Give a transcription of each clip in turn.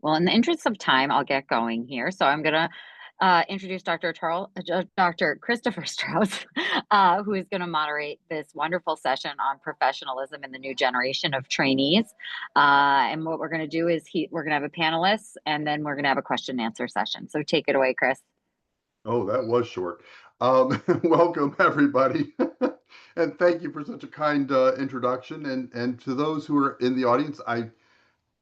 Well, in the interest of time, I'll get going here. So I'm going to introduce Dr. Christopher Straus, who is going to moderate this wonderful session on professionalism in the new generation of trainees. And what we're going to do is we're going to have a panelist, and then we're going to have a question and answer session. So take it away, Chris. Oh, that was short. Welcome, everybody. And thank you for such a kind introduction. And to those who are in the audience, I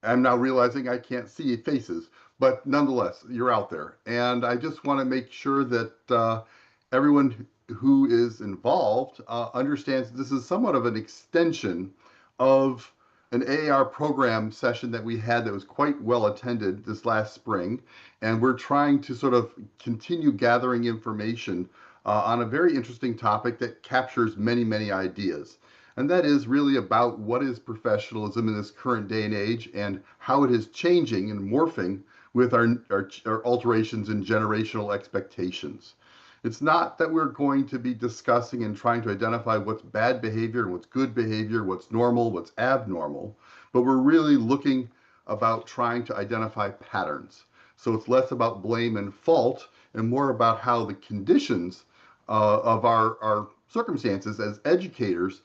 am now realizing I can't see faces, but nonetheless, you're out there. And I just want to make sure that everyone who is involved understands this is somewhat of an extension of an AAR program session that we had that was quite well attended this last spring. And we're trying to sort of continue gathering information on a very interesting topic that captures many, many ideas. And that is really about what is professionalism in this current day and age and how it is changing and morphing with our alterations in generational expectations. It's not that we're going to be discussing and trying to identify what's bad behavior and what's good behavior, what's normal, what's abnormal, but we're really looking about trying to identify patterns. So it's less about blame and fault and more about how the conditions of our circumstances as educators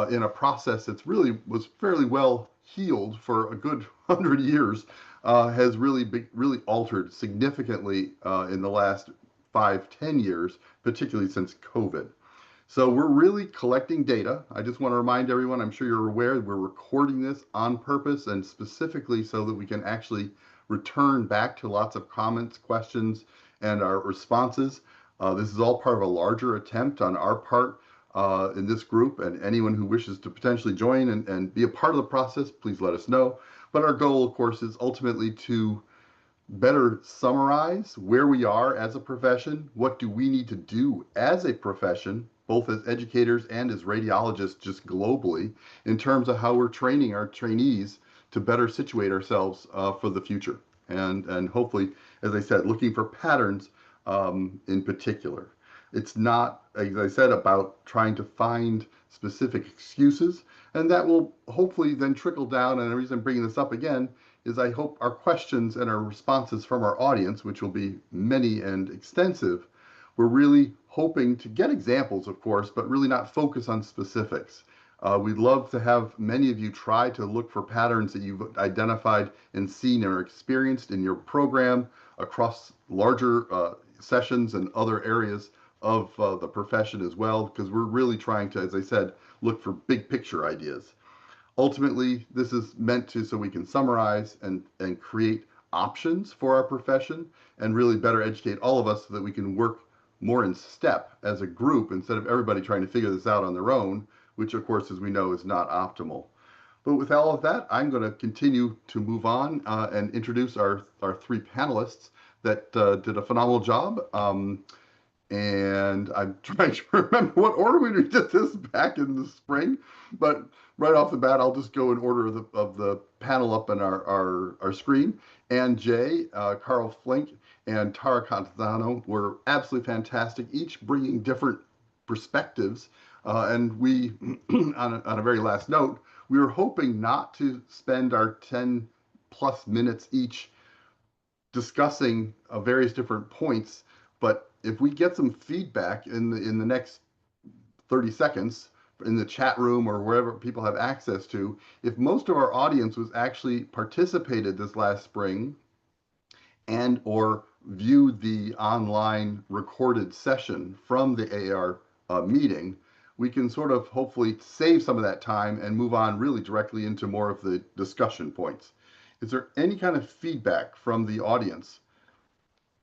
in a process that's really was fairly well healed for a good 100 years has really altered significantly in the last 5, 10 years, particularly since COVID. So we're really collecting data. I just want to remind everyone, I'm sure you're aware, we're recording this on purpose and specifically so that we can actually return back to lots of comments, questions, and our responses. This is all part of a larger attempt on our part in this group, and anyone who wishes to potentially join and be a part of the process, please let us know. But our goal, of course, is ultimately to better summarize where we are as a profession, what do we need to do as a profession, both as educators and as radiologists just globally, in terms of how we're training our trainees to better situate ourselves for the future. And hopefully, as I said, looking for patterns in particular. It's not, as I said, about trying to find specific excuses, and that will hopefully then trickle down. And the reason I'm bringing this up again is I hope our questions and our responses from our audience, which will be many and extensive, we're really hoping to get examples, of course, but really not focus on specifics. We'd love to have many of you try to look for patterns that you've identified and seen or experienced in your program across larger sessions and other areas of the profession as well, because we're really trying to, as I said, look for big picture ideas. Ultimately, this is meant to so we can summarize and create options for our profession and really better educate all of us so that we can work more in step as a group instead of everybody trying to figure this out on their own, which of course, as we know, is not optimal. But with all of that, I'm going to continue to move on and introduce our three panelists that did a phenomenal job. And I'm trying to remember what order we did this back in the spring, but right off the bat, I'll just go in order of the panel up on our screen. And Jay, Carl Flink, and Tara Catanzano were absolutely fantastic, each bringing different perspectives. And we, on a very last note, we were hoping not to spend our 10 plus minutes each discussing various different points, but if we get some feedback in the next 30 seconds in the chat room or wherever people have access to, if most of our audience was actually participated this last spring and or viewed the online recorded session from the AAR meeting, we can sort of hopefully save some of that time and move on really directly into more of the discussion points. Is there any kind of feedback from the audience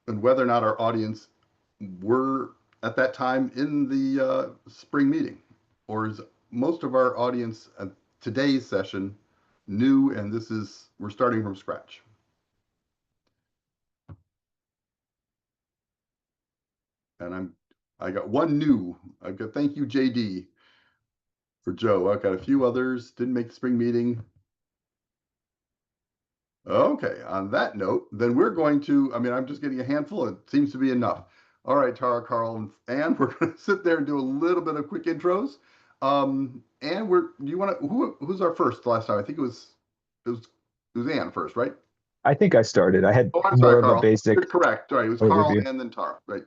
and whether or not our audience were at that time in the spring meeting? Or is most of our audience at today's session new and we're starting from scratch? And I got one new. I've got thank you, JD, for Joe. I've got a few others, didn't make the spring meeting. Okay, on that note, then we're going to, I'm just getting a handful. It seems to be enough. All right, Tara, Carl, and Ann, we're going to sit there and do a little bit of quick intros. Ann, who's our first last time? I think it was Ann first, right? I think I started. I had Oh, I'm more sorry, of a Carl. basic You're correct. Sorry, it was Carl overview. and then Tara. Right.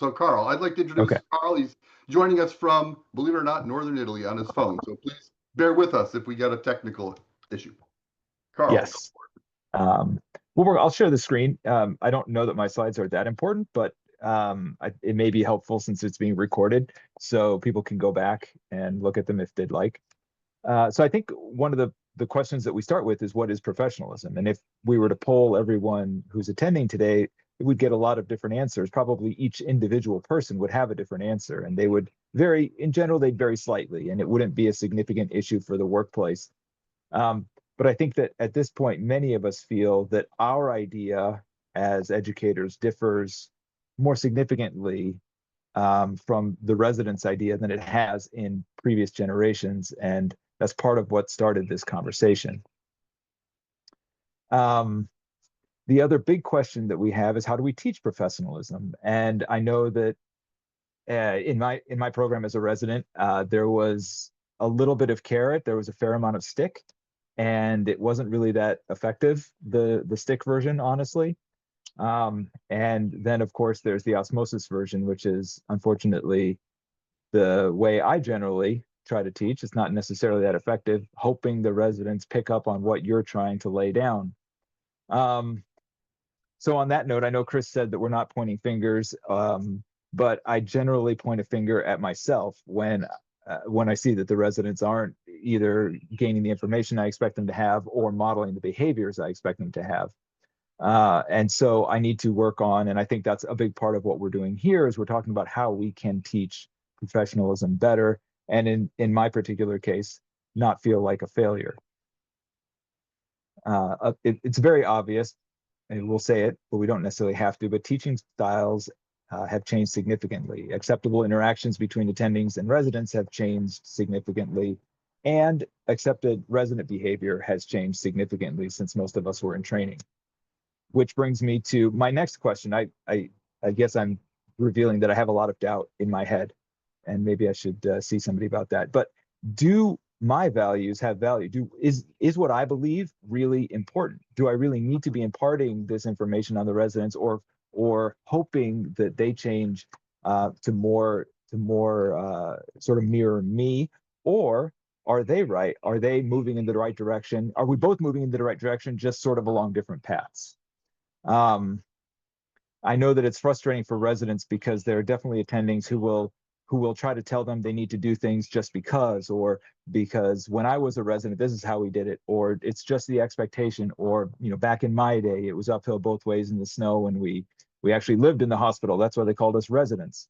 So, Carl, I'd like to Okay. introduce Carl. He's joining us from, believe it or not, Northern Italy on his phone. So please bear with us if we get a technical issue. Carl. Yes. Well, I'll share the screen. I don't know that my slides are that important, but it may be helpful since it's being recorded, so people can go back and look at them if they'd like. So I think one of the questions that we start with is, what is professionalism? And if we were to poll everyone who's attending today, we'd get a lot of different answers. Probably each individual person would have a different answer, and they would vary. In general, they'd vary slightly, and it wouldn't be a significant issue for the workplace. But I think that at this point, many of us feel that our idea as educators differs more significantly from the residents' idea than it has in previous generations. And that's part of what started this conversation. The other big question that we have is, how do we teach professionalism? And I know that in my program as a resident, there was a little bit of carrot, there was a fair amount of stick, and it wasn't really that effective, the stick version, honestly. And then of course there's the osmosis version, which is unfortunately the way I generally try to teach. It's not necessarily that effective, hoping the residents pick up on what you're trying to lay down. So on that note, I know Chris said that we're not pointing fingers, but I generally point a finger at myself when I see that the residents aren't either gaining the information I expect them to have or modeling the behaviors I expect them to have. And so I need to work on, and I think that's a big part of what we're doing here, is we're talking about how we can teach professionalism better, and in my particular case, not feel like a failure. It's very obvious, and we'll say it, but we don't necessarily have to, but teaching styles have changed significantly. Acceptable interactions between attendings and residents have changed significantly, and accepted resident behavior has changed significantly since most of us were in training. Which brings me to my next question. I guess I'm revealing that I have a lot of doubt in my head, and maybe I should see somebody about that. But do my values have value? Is what I believe really important? Do I really need to be imparting this information on the residents, or hoping that they change to more sort of mirror me? Or are they right? Are they moving in the right direction? Are we both moving in the right direction, just sort of along different paths? I know that it's frustrating for residents because there are definitely attendings who will try to tell them they need to do things just because, or because when I was a resident, this is how we did it, or it's just the expectation, or back in my day, it was uphill both ways in the snow, and we actually lived in the hospital. That's why they called us residents.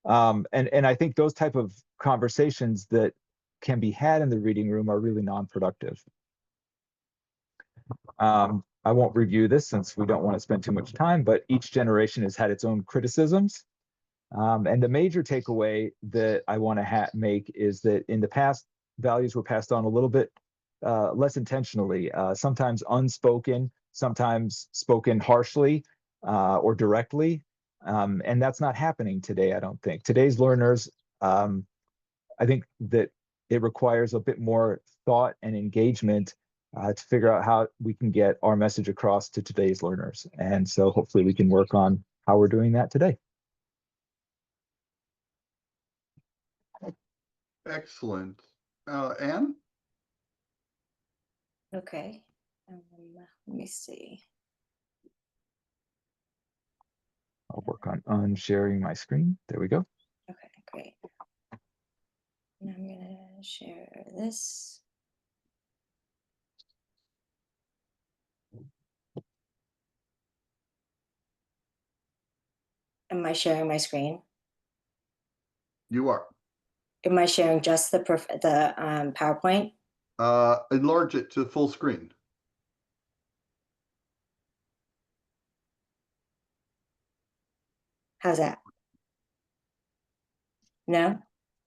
And I think those type of conversations that can be had in the reading room are really non-productive. I won't review this since we don't want to spend too much time, but each generation has had its own criticisms. And the major takeaway that I want to make is that in the past, values were passed on a little bit less intentionally, sometimes unspoken, sometimes spoken harshly or directly. And that's not happening today, I don't think. Today's learners, I think that it requires a bit more thought and engagement to figure out how we can get our message across to today's learners. And so hopefully we can work on how we're doing that today. Excellent. Anne? Okay. Let me see. I'll work on unsharing my screen. There we go. Okay, great. And I'm going to share this. Am I sharing my screen? You are. Am I sharing just the PowerPoint? Enlarge it to full screen. How's that? No?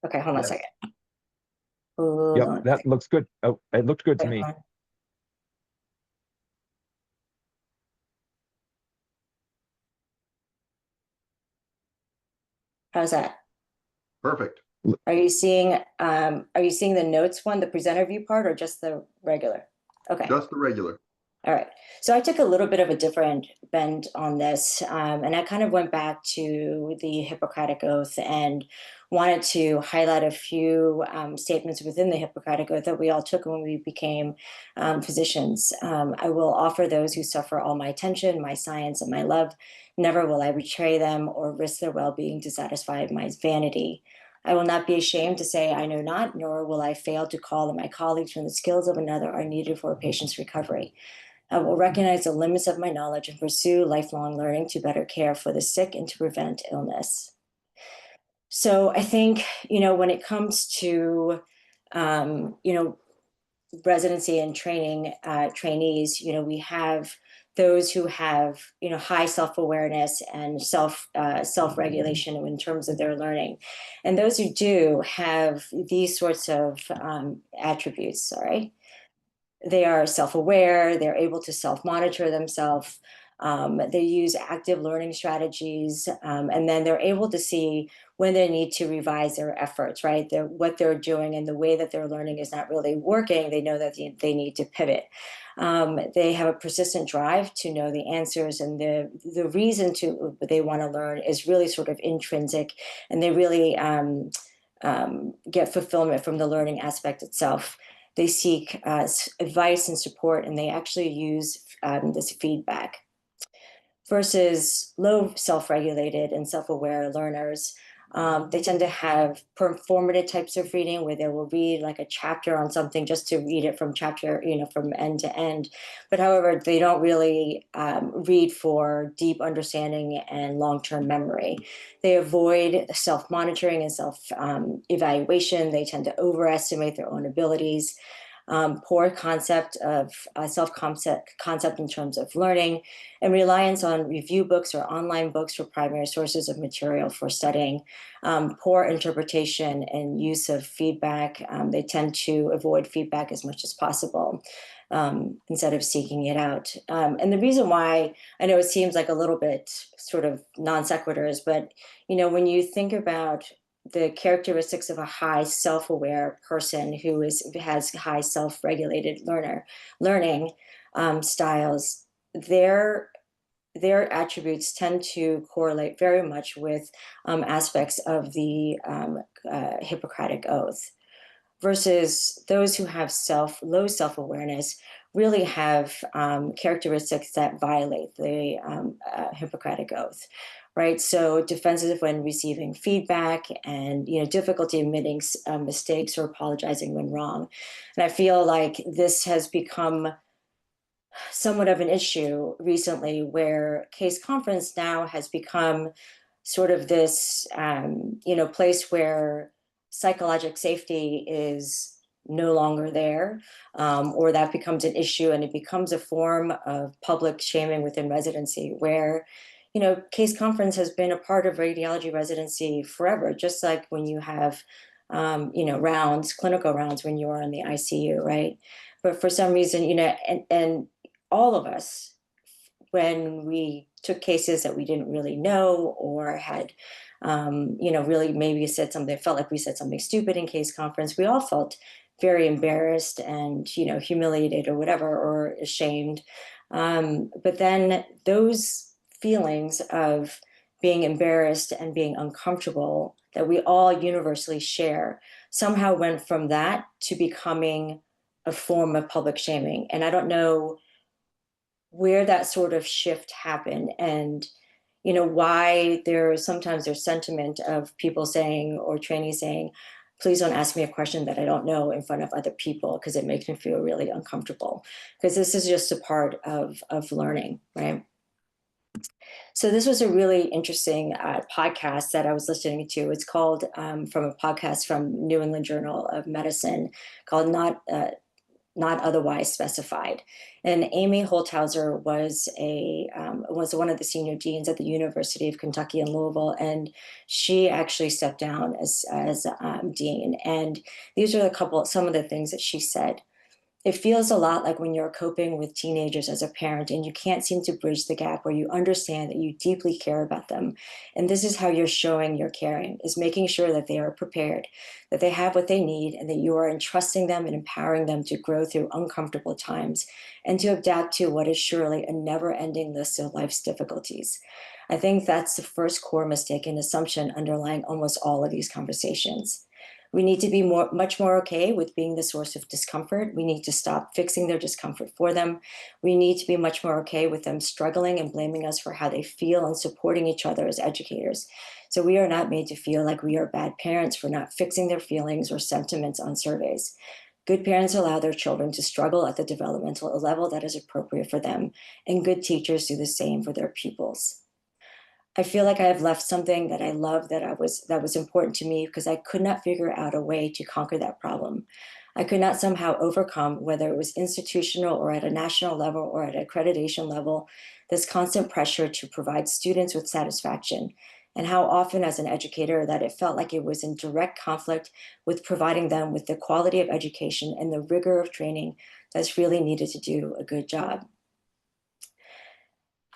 Okay, hold on Yes. a second. Hold Yep, on a that second. looks good. Oh, it looked good to Wait, me. hold on. How's that? Perfect. Are you seeing the notes one, the presenter view part, or just the regular? Okay. Just the regular. All right. So I took a little bit of a different bend on this, and I kind of went back to the Hippocratic Oath and wanted to highlight a few statements within the Hippocratic Oath that we all took when we became physicians. I will offer those who suffer all my attention, my science, and my love. Never will I betray them or risk their well-being to satisfy my vanity. I will not be ashamed to say I know not, nor will I fail to call on my colleagues when the skills of another are needed for a patient's recovery. I will recognize the limits of my knowledge and pursue lifelong learning to better care for the sick and to prevent illness. So I think, when it comes to, residency and training trainees, we have those who have, high self-awareness and self-regulation in terms of their learning. And those who do have these sorts of attributes, sorry. They are self-aware, they're able to self-monitor themselves, they use active learning strategies, and then they're able to see when they need to revise their efforts, right? What they're doing and the way that they're learning is not really working. They know that they need to pivot. They have a persistent drive to know the answers, and the reason they want to learn is really sort of intrinsic, and they really get fulfillment from the learning aspect itself. They seek advice and support, and they actually use this feedback. Versus low self-regulated and self-aware learners, they tend to have performative types of reading where they will read like a chapter on something just to read it from from end to end. But however, they don't really read for deep understanding and long-term memory. They avoid self-monitoring and self-evaluation. They tend to overestimate their own abilities. Poor concept of concept in terms of learning, and reliance on review books or online books for primary sources of material for studying. Poor interpretation and use of feedback. They tend to avoid feedback as much as possible instead of seeking it out. And the reason why, I know it seems like a little bit sort of non sequiturs, but when you think about the characteristics of a high self-aware person who has high self-regulated learning styles, their attributes tend to correlate very much with aspects of the Hippocratic Oath, versus those who have low self-awareness really have characteristics that violate the Hippocratic Oath. Right, so defensive when receiving feedback, and difficulty admitting mistakes or apologizing when wrong. And I feel like this has become somewhat of an issue recently, where case conference now has become sort of this place where psychological safety is no longer there, or that becomes an issue, and it becomes a form of public shaming within residency, where case conference has been a part of radiology residency forever, just like when you have, clinical rounds when you are in the ICU, right? But for some reason, and all of us, when we took cases that we didn't really know or had, really maybe felt like we said something stupid in case conference, we all felt very embarrassed and, humiliated or whatever, or ashamed. But then those feelings of being embarrassed and being uncomfortable that we all universally share somehow went from that to becoming a form of public shaming. And I don't know where that sort of shift happened, and why sometimes there's sentiment of people saying, or trainees saying, please don't ask me a question that I don't know in front of other people, because it makes me feel really uncomfortable, because this is just a part of learning, right? So this was a really interesting podcast that I was listening to. It's called, from a podcast from New England Journal of Medicine, called Not Otherwise Specified. And Amy Holthauser was one of the senior deans at the University of Kentucky in Louisville, and she actually stepped down as dean. And these are some of the things that she said. It feels a lot like when you're coping with teenagers as a parent and you can't seem to bridge the gap where you understand that you deeply care about them. And this is how you're showing your caring, is making sure that they are prepared, that they have what they need, and that you are entrusting them and empowering them to grow through uncomfortable times and to adapt to what is surely a never-ending list of life's difficulties. I think that's the first core mistake and assumption underlying almost all of these conversations. We need to be much more okay with being the source of discomfort. We need to stop fixing their discomfort for them. We need to be much more okay with them struggling and blaming us for how they feel and supporting each other as educators. So we are not made to feel like we are bad parents for not fixing their feelings or sentiments on surveys. Good parents allow their children to struggle at the developmental level that is appropriate for them, and good teachers do the same for their pupils. I feel like I have left something that I love that was important to me, because I could not figure out a way to conquer that problem. I could not somehow overcome, whether it was institutional or at a national level or at accreditation level, this constant pressure to provide students with satisfaction, and how often as an educator that it felt like it was in direct conflict with providing them with the quality of education and the rigor of training that's really needed to do a good job.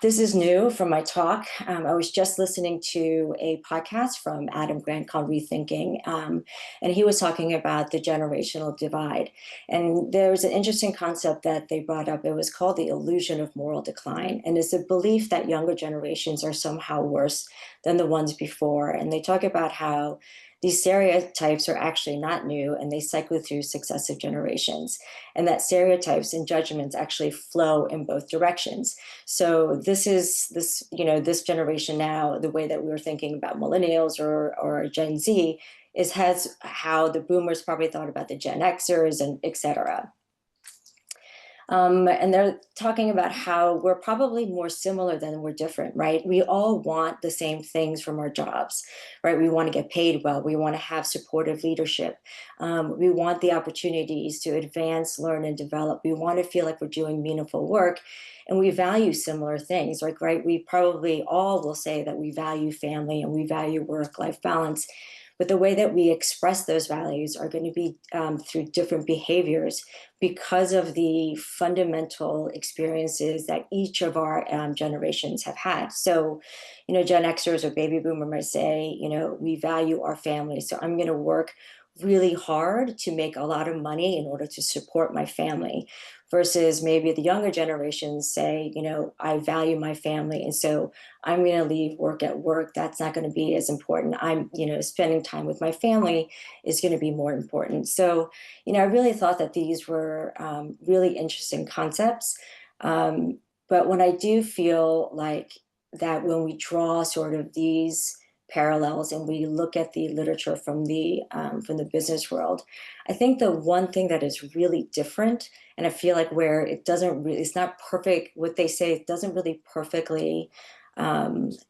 This is new from my talk. I was just listening to a podcast from Adam Grant called Rethinking, and he was talking about the generational divide. And there was an interesting concept that they brought up. It was called the illusion of moral decline, and it's a belief that younger generations are somehow worse than the ones before. And they talk about how these stereotypes are actually not new, and they cycle through successive generations, and that stereotypes and judgments actually flow in both directions. So this generation now, the way that we were thinking about millennials or Gen Z has how the boomers probably thought about the Gen Xers and et cetera. And they're talking about how we're probably more similar than we're different, right? We all want the same things from our jobs, right? We want to get paid well. We want to have supportive leadership. We want the opportunities to advance, learn, and develop. We want to feel like we're doing meaningful work. And we value similar things, like, right? We probably all will say that we value family and we value work-life balance. But the way that we express those values are going to be through different behaviors because of the fundamental experiences that each of our generations have had. So, Gen Xers or baby boomer might say, we value our family. So I'm going to work really hard to make a lot of money in order to support my family, versus maybe the younger generations say, I value my family, and so I'm going to leave work at work. That's not going to be as important. I'm, spending time with my family is going to be more important. So, I really thought that these were really interesting concepts. But when I do feel like that when we draw sort of these parallels and we look at the literature from the business world, I think the one thing that is really different, and I feel like where it's not perfect, what they say, it doesn't really perfectly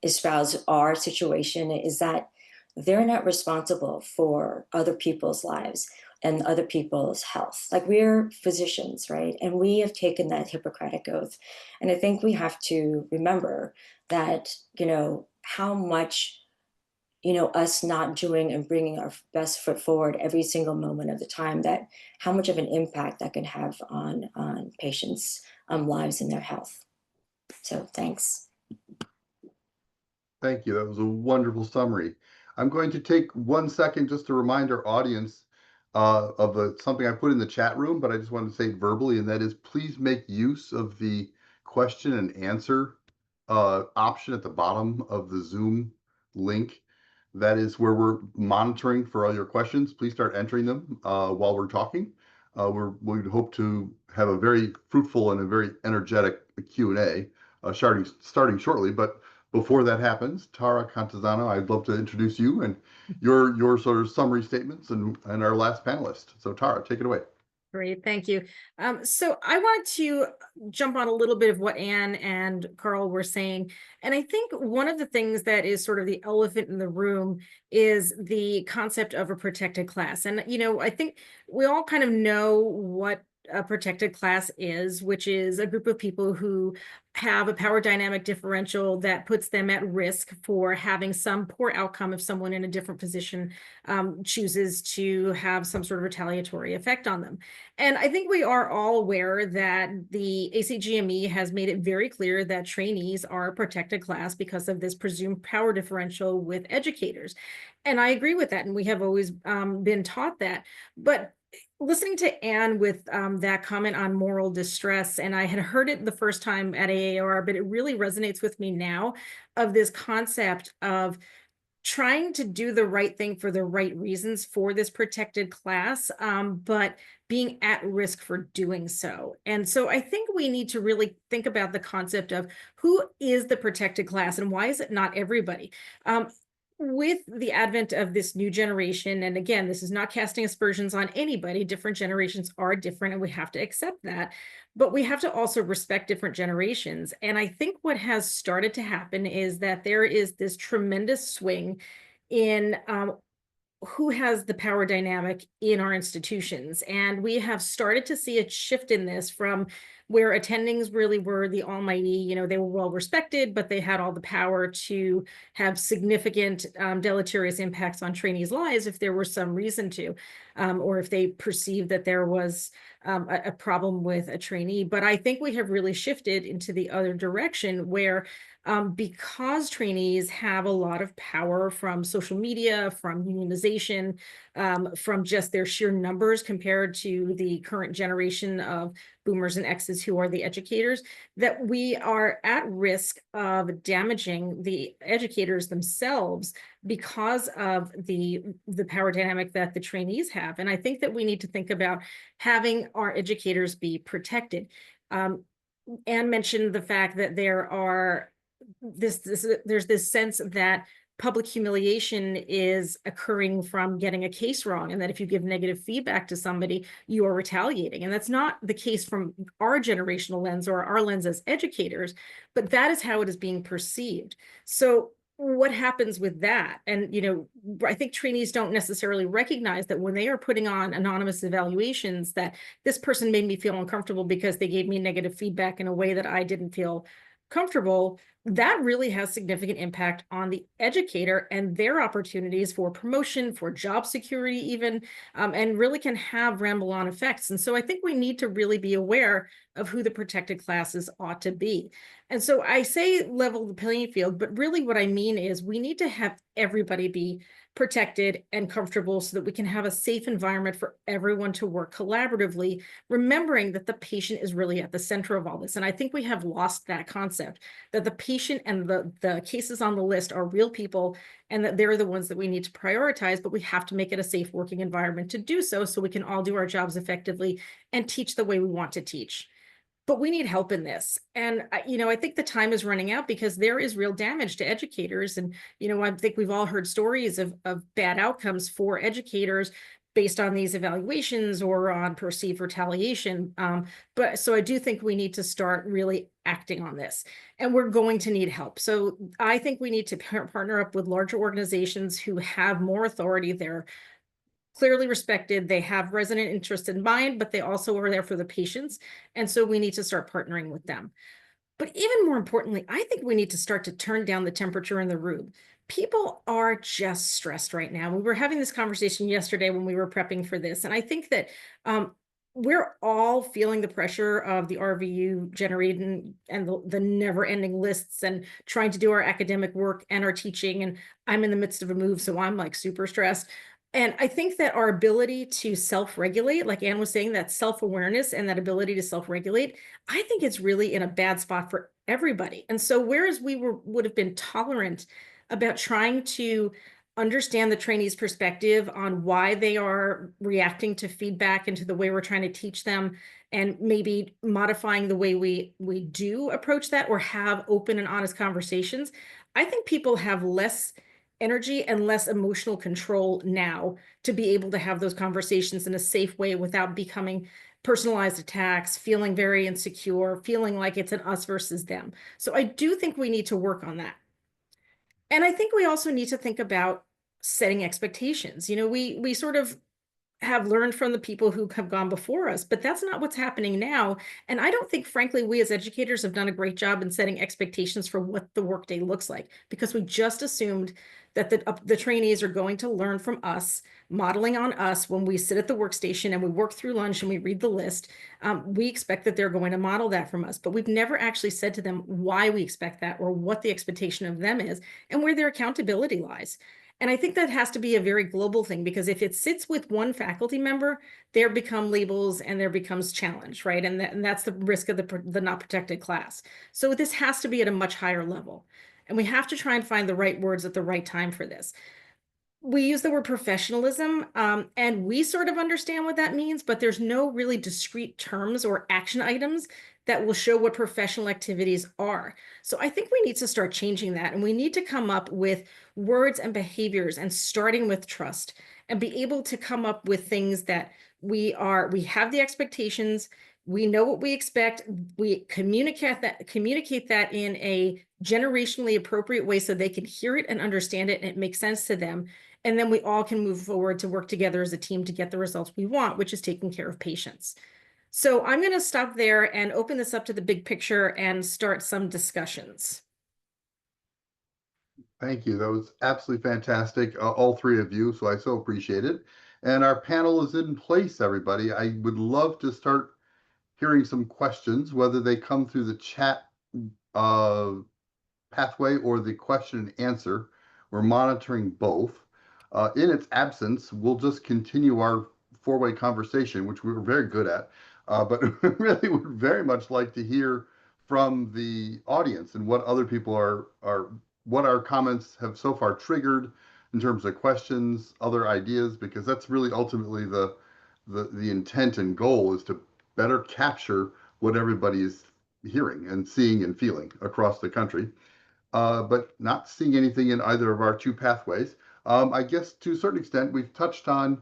espouse our situation, is that they're not responsible for other people's lives and other people's health. Like, we're physicians, right? And we have taken that Hippocratic oath. And I think we have to remember that, how much us not doing and bringing our best foot forward every single moment of the time, that how much of an impact that can have on patients' lives and their health. So thanks. Thank you. That was a wonderful summary. I'm going to take 1 second just to remind our audience of something I put in the chat room, but I just wanted to say verbally, and that is, please make use of the question and answer option at the bottom of the Zoom link. That is where we're monitoring for all your questions. Please start entering them while we're talking. We hope to have a very fruitful and a very energetic Q&A starting shortly. But before that happens, Tara Catanzano, I'd love to introduce you and your sort of summary statements and our last panelist. So Tara, take it away. Great, thank you. So I want to jump on a little bit of what Anne and Carl were saying. And I think one of the things that is sort of the elephant in the room is the concept of a protected class. And, I think we all kind of know what a protected class is, which is a group of people who have a power dynamic differential that puts them at risk for having some poor outcome if someone in a different position chooses to have some sort of retaliatory effect on them. And I think we are all aware that the ACGME has made it very clear that trainees are a protected class because of this presumed power differential with educators. And I agree with that. And we have always been taught that. But listening to Anne with that comment on moral distress, and I had heard it the first time at AAR, but it really resonates with me now, of this concept of trying to do the right thing for the right reasons for this protected class, but being at risk for doing so. And so I think we need to really think about the concept of who is the protected class and why is it not everybody? With the advent of this new generation, and again, this is not casting aspersions on anybody, different generations are different and we have to accept that, but we have to also respect different generations. And I think what has started to happen is that there is this tremendous swing in who has the power dynamic in our institutions. And we have started to see a shift in this from where attendings really were the almighty, they were well respected, but they had all the power to have significant deleterious impacts on trainees' lives if there were some reason to, or if they perceived that there was a problem with a trainee. But I think we have really shifted into the other direction where because trainees have a lot of power from social media, from unionization, from just their sheer numbers compared to the current generation of boomers and X's who are the educators, that we are at risk of damaging the educators themselves because of the power dynamic that the trainees have. And I think that we need to think about having our educators be protected. Anne mentioned the fact that there's this sense that public humiliation is occurring from getting a case wrong, and that if you give negative feedback to somebody, you are retaliating. And that's not the case from our generational lens or our lens as educators, but that is how it is being perceived. So what happens with that? And, I think trainees don't necessarily recognize that when they are putting on anonymous evaluations, that this person made me feel uncomfortable because they gave me negative feedback in a way that I didn't feel comfortable. That really has significant impact on the educator and their opportunities for promotion, for job security even, and really can have rambling effects. And so I think we need to really be aware of who the protected classes ought to be. And so I say level the playing field, but really what I mean is we need to have everybody be protected and comfortable so that we can have a safe environment for everyone to work collaboratively, remembering that the patient is really at the center of all this. And I think we have lost that concept, that the patient and the cases on the list are real people and that they're the ones that we need to prioritize, but we have to make it a safe working environment to do so we can all do our jobs effectively and teach the way we want to teach. But we need help in this. And, I think the time is running out because there is real damage to educators. And, I think we've all heard stories of bad outcomes for educators based on these evaluations or on perceived retaliation. But so I do think we need to start really acting on this, and we're going to need help. So I think we need to partner up with larger organizations who have more authority. They're clearly respected, they have resident interest in mind, but they also are there for the patients. And so we need to start partnering with them. But even more importantly, I think we need to start to turn down the temperature in the room. People are just stressed right now. We were having this conversation yesterday when we were prepping for this. And I think that we're all feeling the pressure of the RVU generating and the never-ending lists and trying to do our academic work and our teaching. And I'm in the midst of a move, so I'm like super stressed. And I think that our ability to self-regulate, like Anne was saying, that self-awareness and that ability to self-regulate, I think it's really in a bad spot for everybody. And so whereas we would have been tolerant about trying to understand the trainees' perspective on why they are reacting to feedback and to the way we're trying to teach them, and maybe modifying the way we do approach that or have open and honest conversations, I think people have less energy and less emotional control now to be able to have those conversations in a safe way without becoming personalized attacks, feeling very insecure, feeling like it's an us versus them. So I do think we need to work on that. And I think we also need to think about setting expectations. We sort of have learned from the people who have gone before us, but that's not what's happening now. And I don't think, frankly, we as educators have done a great job in setting expectations for what the workday looks like, because we just assumed that the trainees are going to learn from us, modeling on us when we sit at the workstation and we work through lunch and we read the list. We expect that they're going to model that from us, but we've never actually said to them why we expect that or what the expectation of them is and where their accountability lies. And I think that has to be a very global thing, because if it sits with one faculty member, there become labels and there becomes challenge, right? And that's the risk of the not protected class. So this has to be at a much higher level. And we have to try and find the right words at the right time for this. We use the word professionalism, and we sort of understand what that means, but there's no really discrete terms or action items that will show what professional activities are. So I think we need to start changing that, and we need to come up with words and behaviors, and starting with trust, and be able to come up with things that we have the expectations, we know what we expect, we communicate that in a generationally appropriate way so they can hear it and understand it and it makes sense to them. And then we all can move forward to work together as a team to get the results we want, which is taking care of patients. So I'm going to stop there and open this up to the big picture and start some discussions. Thank you. That was absolutely fantastic, all three of you, so I so appreciate it. And our panel is in place, everybody. I would love to start hearing some questions, whether they come through the chat pathway or the question and answer. We're monitoring both. In its absence, we'll just continue our four-way conversation, which we were very good at, but really would very much like to hear from the audience and what other people what our comments have so far triggered in terms of questions, other ideas, because that's really ultimately the intent and goal, is to better capture what everybody is hearing and seeing and feeling across the country. But not seeing anything in either of our two pathways. I guess to a certain extent, we've touched on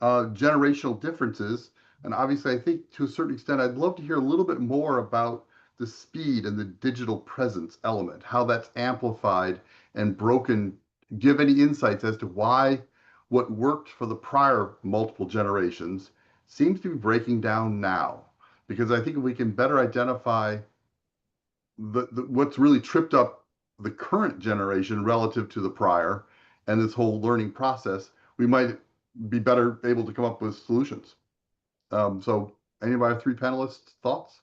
generational differences. And obviously, I think to a certain extent, I'd love to hear a little bit more about the speed and the digital presence element, how that's amplified and broken. Give any insights as to why what worked for the prior multiple generations seems to be breaking down now. Because I think if we can better identify what's really tripped up the current generation relative to the prior and this whole learning process, we might be better able to come up with solutions. So any of our three panelists' thoughts?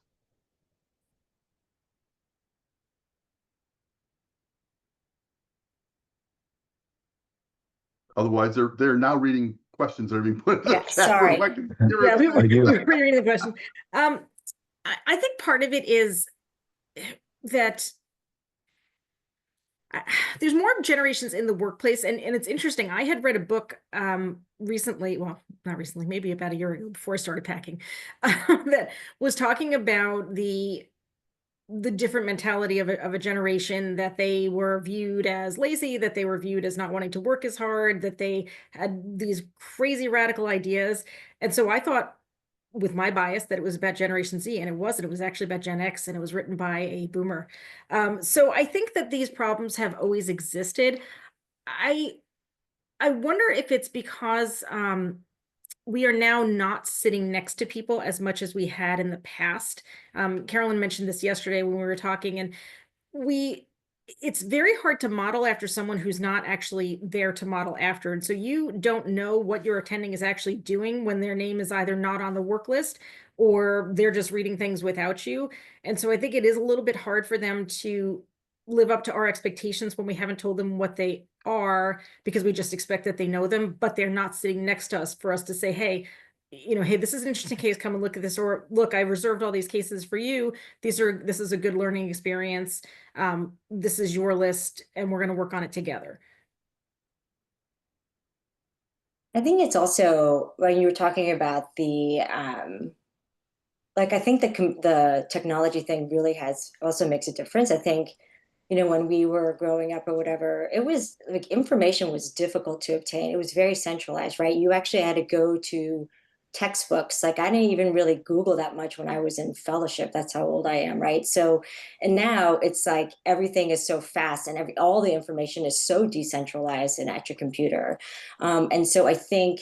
Otherwise, they're now reading questions that are being put in the chat. Sorry. Yeah, we were reading the question. I think part of it is that there's more generations in the workplace, and it's interesting. I had read a book recently, well, not recently, maybe about a year ago before I started packing, that was talking about the different mentality of a generation, that they were viewed as lazy, that they were viewed as not wanting to work as hard, that they had these crazy radical ideas. And so I thought, with my bias, that it was about Generation Z, and it wasn't. It was actually about Gen X, and it was written by a boomer. So I think that these problems have always existed. I wonder if it's because we are now not sitting next to people as much as we had in the past. Carolyn mentioned this yesterday when we were talking, and it's very hard to model after someone who's not actually there to model after. And so you don't know what your attending is actually doing when their name is either not on the work list or they're just reading things without you. And so I think it is a little bit hard for them to live up to our expectations when we haven't told them what they are, because we just expect that they know them, but they're not sitting next to us for us to say, hey, hey, this is an interesting case, come and look at this, or look, I reserved all these cases for you. This is a good learning experience. This is your list, and we're going to work on it together. I think it's also, when you were talking about the, I think the technology thing really also makes a difference. I think, when we were growing up or whatever, it was like information was difficult to obtain. It was very centralized, right? You actually had to go to textbooks. Like, I didn't even really Google that much when I was in fellowship. That's how old I am, right? So, and now it's like everything is so fast, and all the information is so decentralized and at your computer. And so I think,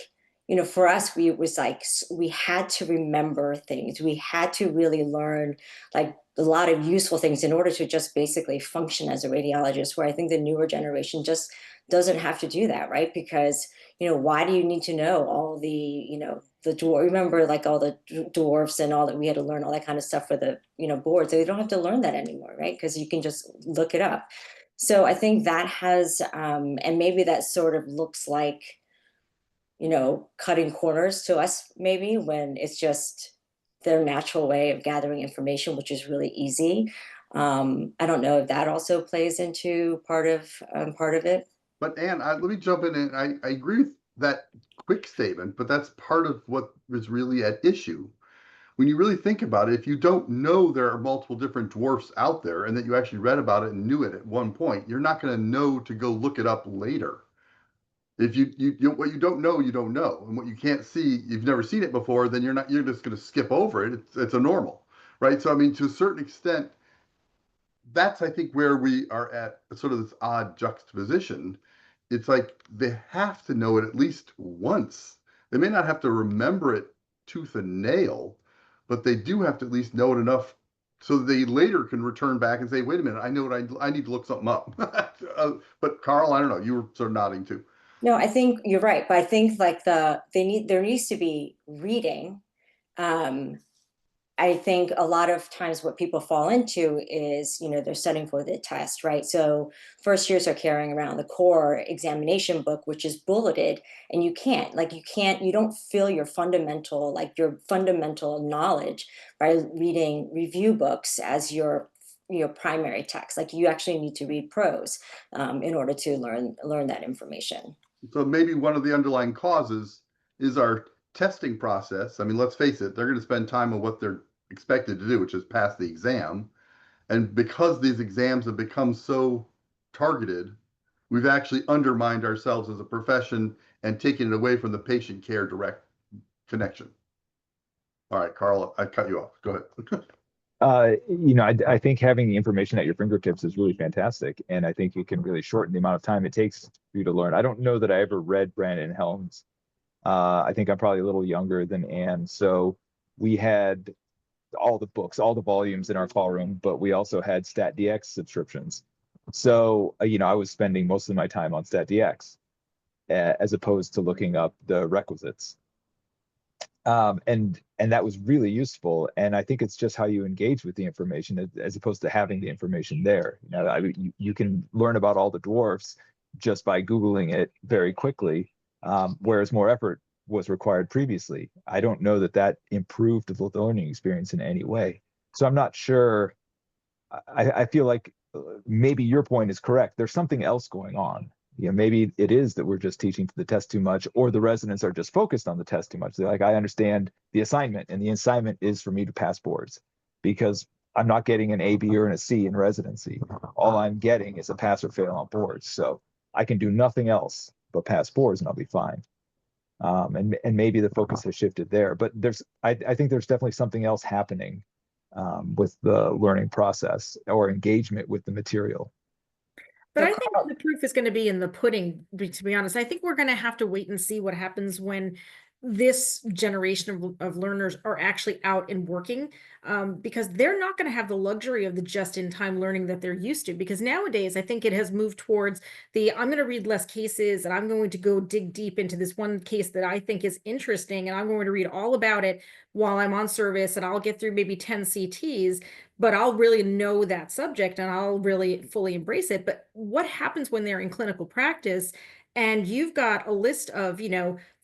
for us, it was like we had to remember things. We had to really learn like a lot of useful things in order to just basically function as a radiologist, where I think the newer generation just doesn't have to do that, right? Because, why do you need to know all the, the dwarf, remember like all the dwarfs and all that, we had to learn all that kind of stuff for the, boards. So you don't have to learn that anymore, right? Because you can just look it up. So I think that has, and maybe that sort of looks like, cutting corners to us, maybe, when it's just their natural way of gathering information, which is really easy. I don't know if that also plays into part of it. But Anne, let me jump in, and I agree with that quick statement, but that's part of what is really at issue. When you really think about it, if you don't know there are multiple different dwarfs out there and that you actually read about it and knew it at one point, you're not going to know to go look it up later. If what you don't know, you don't know, and what you can't see, you've never seen it before, then you're just going to skip over it. It's a normal, right? So I mean, to a certain extent, that's I think where we are at sort of this odd juxtaposition. It's like they have to know it at least once. They may not have to remember it tooth and nail, but they do have to at least know it enough so they later can return back and say, wait a minute, I know what I need to look something up. But Carl, I don't know, you were sort of nodding too. No, I think you're right, but I think like there needs to be reading. I think a lot of times what people fall into is, they're studying for the test, right? So first years are carrying around the core examination book, which is bulleted, and you don't feel your fundamental knowledge by reading review books as your primary text. Like you actually need to read prose in order to learn that information. So maybe one of the underlying causes is our testing process. I mean, let's face it, they're going to spend time on what they're expected to do, which is pass the exam. And because these exams have become so targeted, we've actually undermined ourselves as a profession and taken it away from the patient care direct connection. All right, Carl, I cut you off. Go ahead. I think having the information at your fingertips is really fantastic. And I think it can really shorten the amount of time it takes for you to learn. I don't know that I ever read Brandon Helms. I think I'm probably a little younger than Anne. So we had all the books, all the volumes in our call room, but we also had StatDX subscriptions. So, I was spending most of my time on StatDX as opposed to looking up the requisites. And that was really useful. And I think it's just how you engage with the information as opposed to having the information there. You can learn about all the dwarfs just by Googling it very quickly, whereas more effort was required previously. I don't know that improved the learning experience in any way. So I'm not sure. I feel like maybe your point is correct. There's something else going on. Maybe it is that we're just teaching for the test too much, or the residents are just focused on the test too much. They're like, I understand the assignment, and the assignment is for me to pass boards because I'm not getting an A, B, or a C in residency. All I'm getting is a pass or fail on boards. So I can do nothing else but pass boards and I'll be fine. And maybe the focus has shifted there, but I think there's definitely something else happening with the learning process or engagement with the material. But I think the proof is going to be in the pudding, to be honest. I think we're going to have to wait and see what happens when this generation of learners are actually out and working, because they're not going to have the luxury of the just-in-time learning that they're used to. Because nowadays, I think it has moved towards I'm going to read less cases and I'm going to go dig deep into this one case that I think is interesting, and I'm going to read all about it while I'm on service, and I'll get through maybe 10 CTs, but I'll really know that subject and I'll really fully embrace it. But what happens when they're in clinical practice and you've got a list of,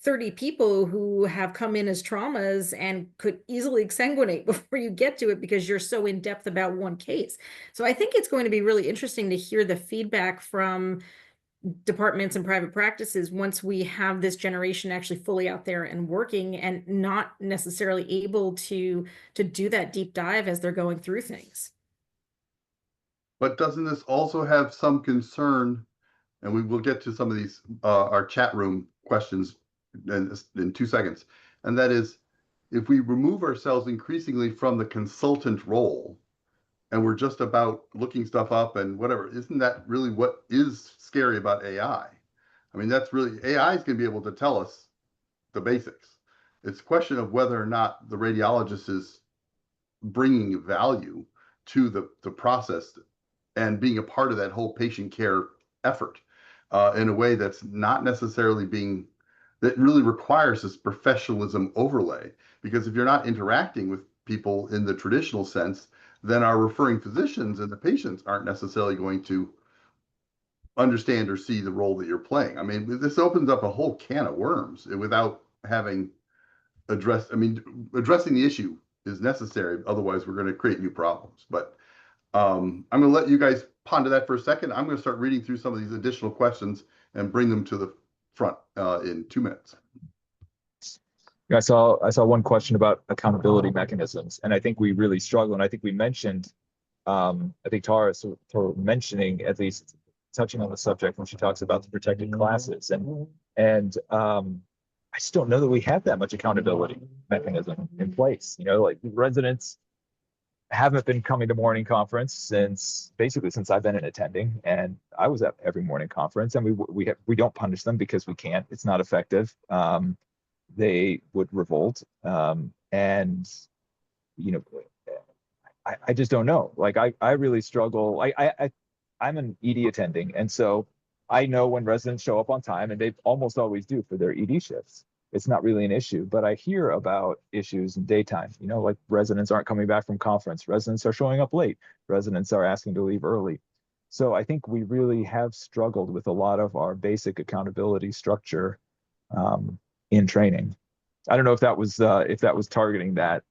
30 people who have come in as traumas and could easily exsanguinate before you get to it because you're so in depth about one case. So I think it's going to be really interesting to hear the feedback from departments and private practices once we have this generation actually fully out there and working and not necessarily able to do that deep dive as they're going through things. But doesn't this also have some concern, and we will get to some of these our chat room questions in 2 seconds, and that is, if we remove ourselves increasingly from the consultant role and we're just about looking stuff up and whatever, isn't that really what is scary about AI? I mean, that's really, AI is going to be able to tell us the basics. It's a question of whether or not the radiologist is bringing value to the process and being a part of that whole patient care effort in a way that's not necessarily that really requires this professionalism overlay. Because if you're not interacting with people in the traditional sense, then our referring physicians and the patients aren't necessarily going to understand or see the role that you're playing. I mean, this opens up a whole can of worms without having addressed. I mean, addressing the issue is necessary. Otherwise, we're going to create new problems. But I'm going to let you guys ponder that for a second. I'm going to start reading through some of these additional questions and bring them to the front in 2 minutes. I saw one question about accountability mechanisms, and I think we really struggle. And I think we mentioned, I think Tara mentioning, at least touching on the subject when she talks about the protected classes, and I just don't know that we have that much accountability mechanism in place. You know, like residents haven't been coming to morning conference since I've been in attending, and I was at every morning conference, and we don't punish them because we can't. It's not effective. They would revolt, and you know, I just don't know. Like I really struggle. I'm an ED attending, and so I know when residents show up on time, and they almost always do for their ED shifts. It's not really an issue, but I hear about issues in daytime, you know, like residents aren't coming back from conference, residents are showing up late, residents are asking to leave early. So I think we really have struggled with a lot of our basic accountability structure in training. I don't know if that was targeting that,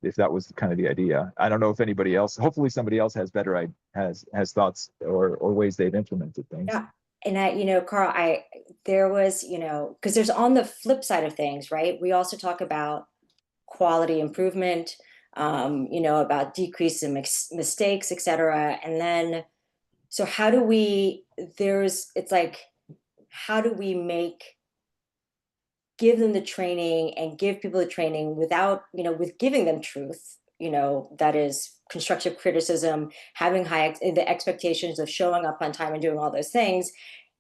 if that was kind of the idea. I don't know if anybody else, hopefully somebody else has better, has thoughts or ways they've implemented things. Yeah. And you know, Carl, there was, you know, because there's on the flip side of things, right? We also talk about quality improvement, you know, about decrease in mistakes, et cetera. And then, so how do we, it's like, how do we give them the training and give people the training without, you know, with giving them truth, you know, that is constructive criticism, having the expectations of showing up on time and doing all those things.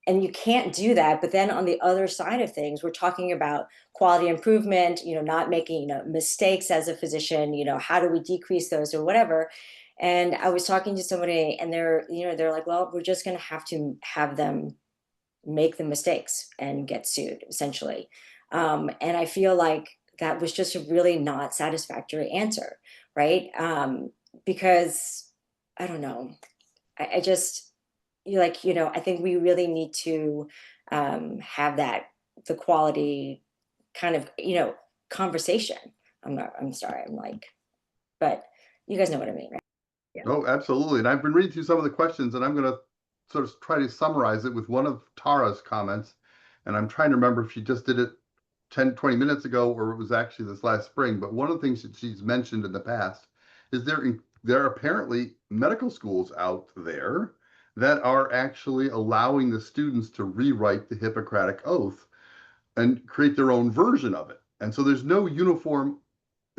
And you can't do that. But then on the other side of things, we're talking about quality improvement, you know, not making, you know, mistakes as a physician, you know, how do we decrease those or whatever. And I was talking to somebody and they're like, well, we're just going to have them make the mistakes and get sued, essentially. And I feel like that was just a really not satisfactory answer, right? Because I don't know, I just, like, you know, I think we really need to have the quality kind of, you know, conversation. I'm sorry, but you guys know what I mean, right? Yeah. Oh, absolutely. And I've been reading through some of the questions, and I'm going to sort of try to summarize it with one of Tara's comments. And I'm trying to remember if she just did it 10, 20 minutes ago, or it was actually this last spring. But one of the things that she's mentioned in the past is there are apparently medical schools out there that are actually allowing the students to rewrite the Hippocratic Oath and create their own version of it. And so there's no uniform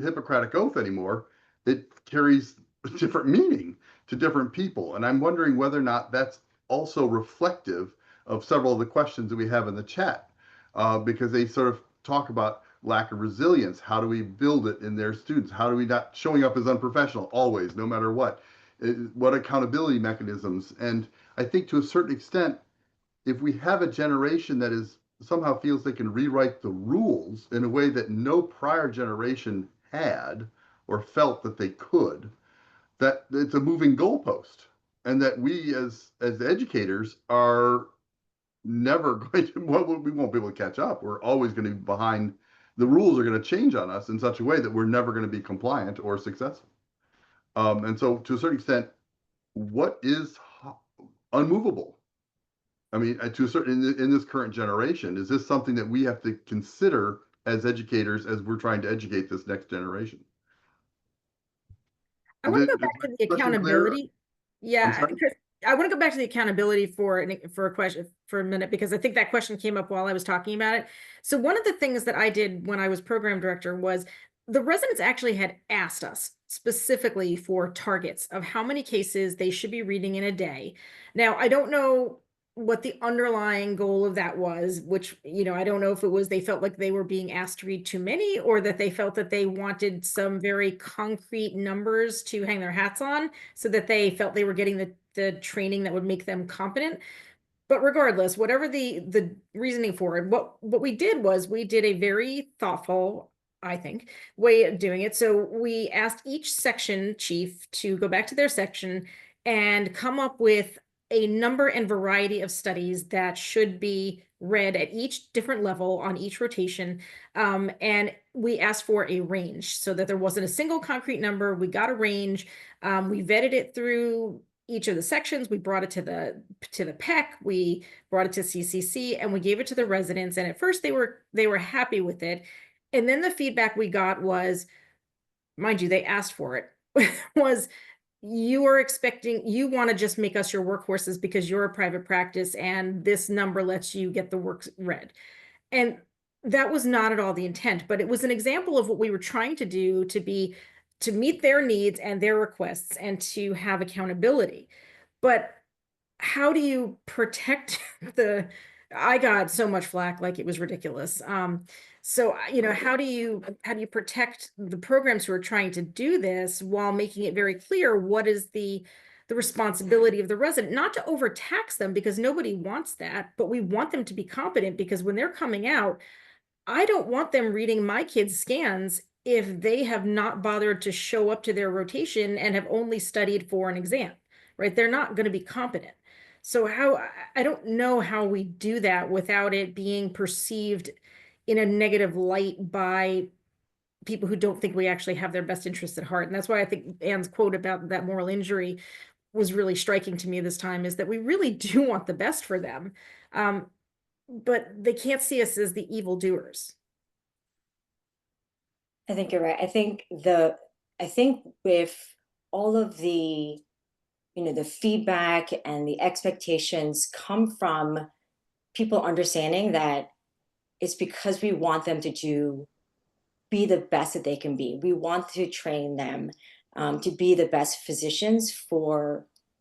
Hippocratic Oath anymore. It carries a different meaning to different people. And I'm wondering whether or not that's also reflective of several of the questions that we have in the chat, because they sort of talk about lack of resilience. How do we build it in their students? How do we not showing up as unprofessional always, no matter what? What accountability mechanisms? And I think to a certain extent, if we have a generation that is somehow feels they can rewrite the rules in a way that no prior generation had or felt that they could, that it's a moving goalpost, and that we as educators are never going to, well, we won't be able to catch up. We're always going to be behind. The rules are going to change on us in such a way that we're never going to be compliant or successful. And so to a certain extent, what is unmovable? I mean, to a certain, in this current generation, is this something that we have to consider as educators as we're trying to educate this next generation? I want to go back to the accountability. Yeah, Chris, I want to go back to the accountability for a question for a minute, because I think that question came up while I was talking about it. So one of the things that I did when I was program director was the residents actually had asked us specifically for targets of how many cases they should be reading in a day. Now, I don't know what the underlying goal of that was, which, I don't know if it was they felt like they were being asked to read too many, or that they felt that they wanted some very concrete numbers to hang their hats on so that they felt they were getting the training that would make them competent. But regardless, whatever the reasoning for it, what we did was we did a very thoughtful, I think, way of doing it. So we asked each section chief to go back to their section and come up with a number and variety of studies that should be read at each different level on each rotation. And we asked for a range so that there wasn't a single concrete number. We got a range. We vetted it through each of the sections. We brought it to the PEC, we brought it to CCC, and we gave it to the residents. And at first they were happy with it. And then the feedback we got was, mind you, they asked for it, was, you want to just make us your workhorses because you're a private practice and this number lets you get the work read. And that was not at all the intent, but it was an example of what we were trying to do to meet their needs and their requests and to have accountability. But how do you protect I got so much flack, like it was ridiculous. So, how do you protect the programs who are trying to do this while making it very clear what is the responsibility of the resident, not to overtax them, because nobody wants that, but we want them to be competent, because when they're coming out, I don't want them reading my kids' scans if they have not bothered to show up to their rotation and have only studied for an exam, right? They're not going to be competent. So I don't know how we do that without it being perceived in a negative light by people who don't think we actually have their best interests at heart. And that's why I think Anne's quote about that moral injury was really striking to me this time, is that we really do want the best for them. But they can't see us as the evildoers. I think you're right. I think with all of the, the feedback and the expectations come from people understanding that it's because we want them to be the best that they can be. We want to train them to be the best physicians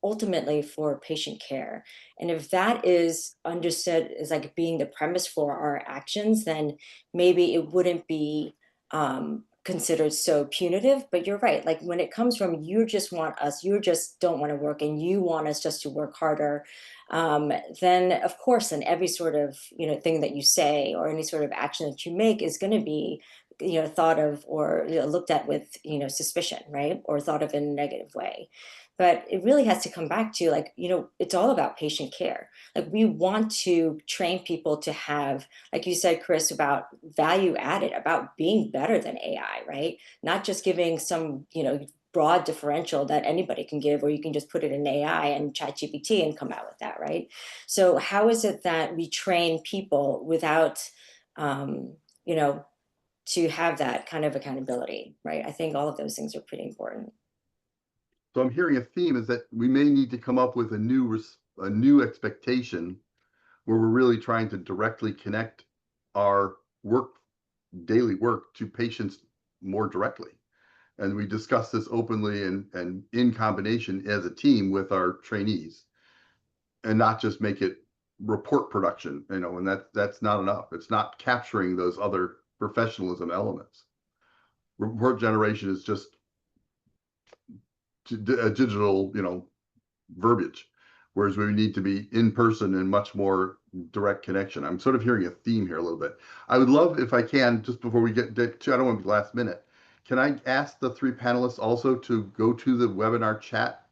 ultimately for patient care. And if that is understood as like being the premise for our actions, then maybe it wouldn't be considered so punitive. But you're right, like when it comes from you just don't want to work and you want us just to work harder, then of course, then every sort of thing that you say or any sort of action that you make is going to be thought of or looked at with suspicion, right, or thought of in a negative way. But it really has to come back to it's all about patient care. Like we want to train people to have, like you said, Chris, about value added, about being better than AI, right? Not just giving some, broad differential that anybody can give, or you can just put it in AI and ChatGPT and come out with that, right? So how is it that we train people without, to have that kind of accountability, right? I think all of those things are pretty important. So I'm hearing a theme is that we may need to come up with a new expectation where we're really trying to directly connect our daily work to patients more directly. And we discuss this openly and in combination as a team with our trainees, and not just make it report production, and that's not enough. It's not capturing those other professionalism elements. Report generation is just a digital, verbiage, whereas we need to be in person and much more direct connection. I'm sort of hearing a theme here a little bit. I would love, if I can, just before we get to, I don't want to be last minute, can I ask the three panelists also to go to the webinar chat,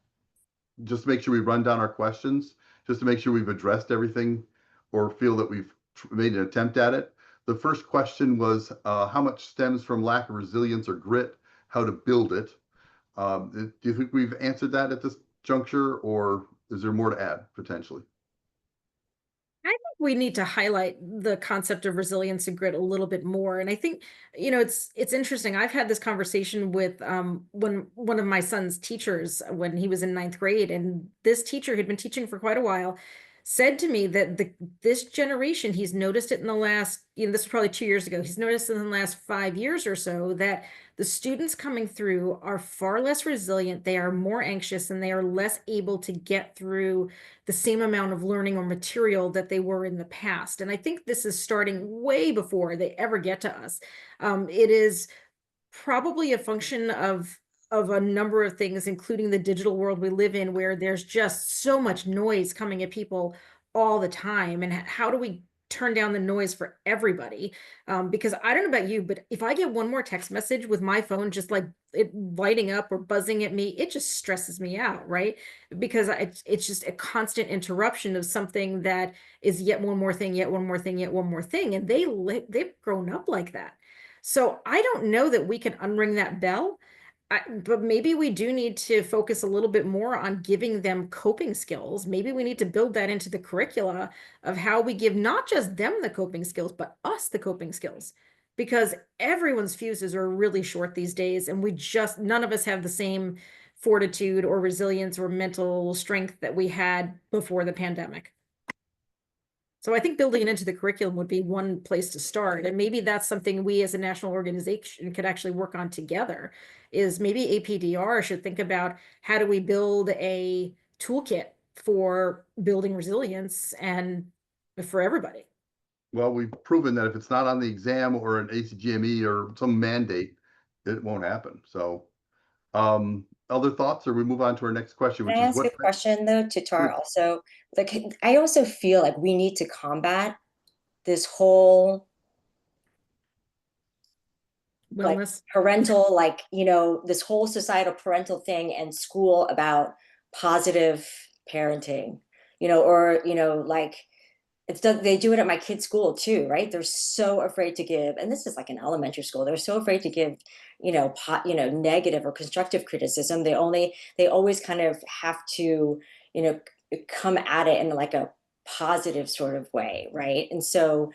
just to make sure we run down our questions, just to make sure we've addressed everything or feel that we've made an attempt at it. The first question was how much stems from lack of resilience or grit, how to build it. Do you think we've answered that at this juncture, or is there more to add potentially? I think we need to highlight the concept of resilience and grit a little bit more. And I think, it's interesting. I've had this conversation with one of my son's teachers when he was in 9th grade, and this teacher had been teaching for quite a while, said to me that this generation, he's noticed it in the last, this was probably 2 years ago, he's noticed in the last 5 years or so that the students coming through are far less resilient, they are more anxious, and they are less able to get through the same amount of learning or material that they were in the past. And I think this is starting way before they ever get to us. It is probably a function of a number of things, including the digital world we live in, where there's just so much noise coming at people all the time. And how do we turn down the noise for everybody? Because I don't know about you, but if I get one more text message with my phone just like it lighting up or buzzing at me, it just stresses me out, right? Because it's just a constant interruption of something that is yet one more thing, yet one more thing, yet one more thing. And they've grown up like that. So I don't know that we can unring that bell, but maybe we do need to focus a little bit more on giving them coping skills. Maybe we need to build that into the curricula of how we give not just them the coping skills, but us the coping skills. Because everyone's fuses are really short these days, and none of us have the same fortitude or resilience or mental strength that we had before the pandemic. So I think building it into the curriculum would be one place to start. And maybe that's something we as a national organization could actually work on together, is maybe APDR should think about how do we build a toolkit for building resilience and for everybody. Well, we've proven that if it's not on the exam or an ACGME or some mandate, it won't happen. So other thoughts, or we move on to our next question, which Can I is ask a question though to Tara also? Like, I also feel like we need to combat this whole like Wellness. parental, like, this whole societal parental thing and school about positive parenting, or, like they do it at my kid's school too, right? They're so afraid to give, and this is like an elementary school. They're so afraid to give, negative or constructive criticism. They always kind of have to, come at it in like a positive sort of way, right? And so,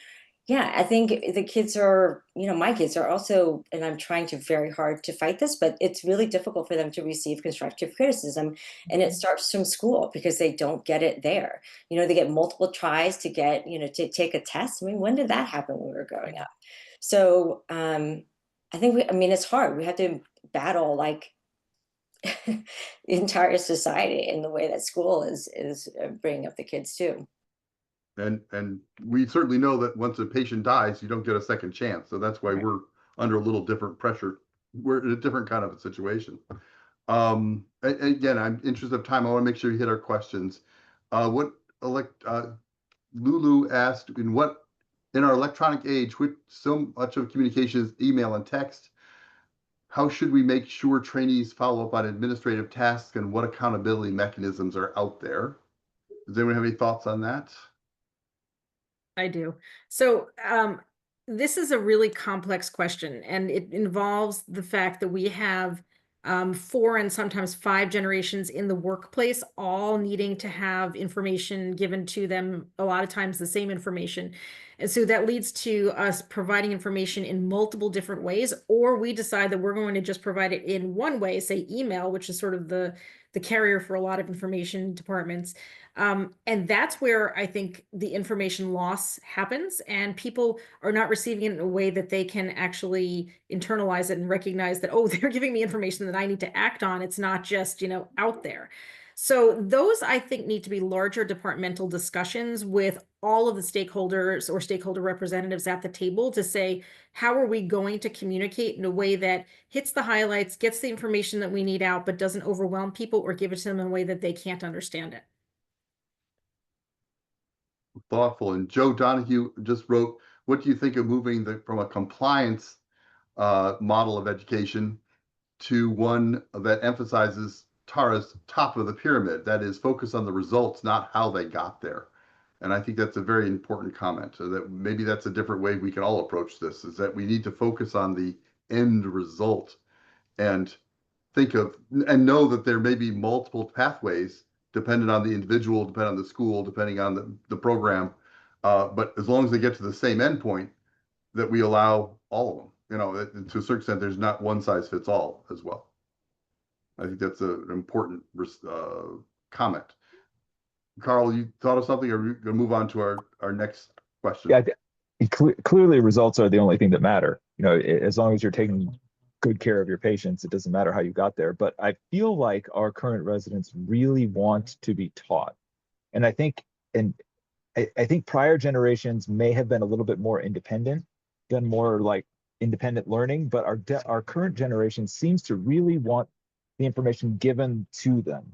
yeah, I think the kids are, my kids are also, and I'm trying to very hard to fight this, but it's really difficult for them to receive constructive criticism. And it starts from school because they don't get it there. They get multiple tries to get, to take a test. I mean, when did that happen when we were growing up? So I think it's hard. We have to battle like the entire society in the way that school is bringing up the kids too. And we certainly know that once a patient dies, you don't get a second chance. So that's why we're under a little different pressure. We're in a different kind of a situation. Again, I'm interested of time. I want to make sure you hit our questions. Lulu asked, in our electronic age, with so much of communication is email and text, how should we make sure trainees follow up on administrative tasks, and what accountability mechanisms are out there? Does anyone have any thoughts on that? I do. So this is a really complex question, and it involves the fact that we have 4 and sometimes 5 generations in the workplace, all needing to have information given to them, a lot of times the same information. And so that leads to us providing information in multiple different ways, or we decide that we're going to just provide it in one way, say email, which is sort of the carrier for a lot of information departments. And that's where I think the information loss happens, and people are not receiving it in a way that they can actually internalize it and recognize that, oh, they're giving me information that I need to act on. It's not just, out there. So those, I think, need to be larger departmental discussions with all of the stakeholders or stakeholder representatives at the table to say, how are we going to communicate in a way that hits the highlights, gets the information that we need out, but doesn't overwhelm people or give it to them in a way that they can't understand it. Thoughtful. And Joe Donahue just wrote, what do you think of moving from a compliance model of education to one that emphasizes Tara's top of the pyramid, that is, focus on the results, not how they got there? And I think that's a very important comment. So that maybe that's a different way we can all approach this, is that we need to focus on the end result and know that there may be multiple pathways depending on the individual, depending on the school, depending on the program. But as long as they get to the same endpoint, that we allow all of them. To a certain extent, there's not one size fits all as well. I think that's an important comment. Carl, you thought of something, or are we going to move on to our next question? Yeah, clearly results are the only thing that matter. As long as you're taking good care of your patients, it doesn't matter how you got there. But I feel like our current residents really want to be taught. And I think prior generations may have been a little bit more independent, done more like independent learning, but our current generation seems to really want the information given to them.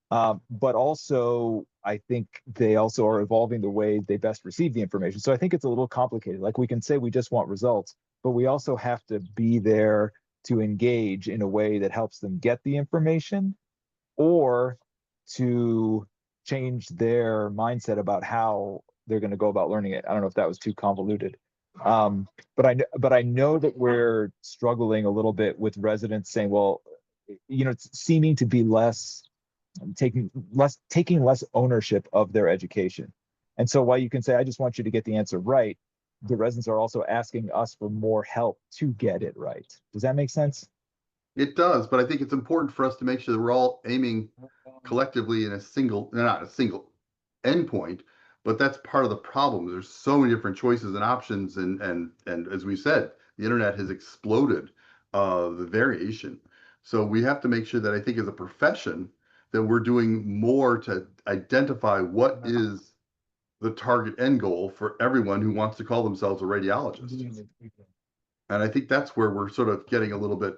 But also, I think they also are evolving the way they best receive the information. So I think it's a little complicated. Like we can say we just want results, but we also have to be there to engage in a way that helps them get the information or to change their mindset about how they're going to go about learning it. I don't know if that was too convoluted. But I know that we're struggling a little bit with residents saying, well, it's seeming to be taking less ownership of their education. And so while you can say, I just want you to get the answer right, the residents are also asking us for more help to get it right. Does that make sense? It does, but I think it's important for us to make sure that we're all aiming collectively in not a single endpoint, but that's part of the problem. There's so many different choices and options, and as we said, the internet has exploded the variation. So we have to make sure that I think as a profession that we're doing more to identify what is the target end goal for everyone who wants to call themselves a radiologist. And I think that's where we're sort of getting a little bit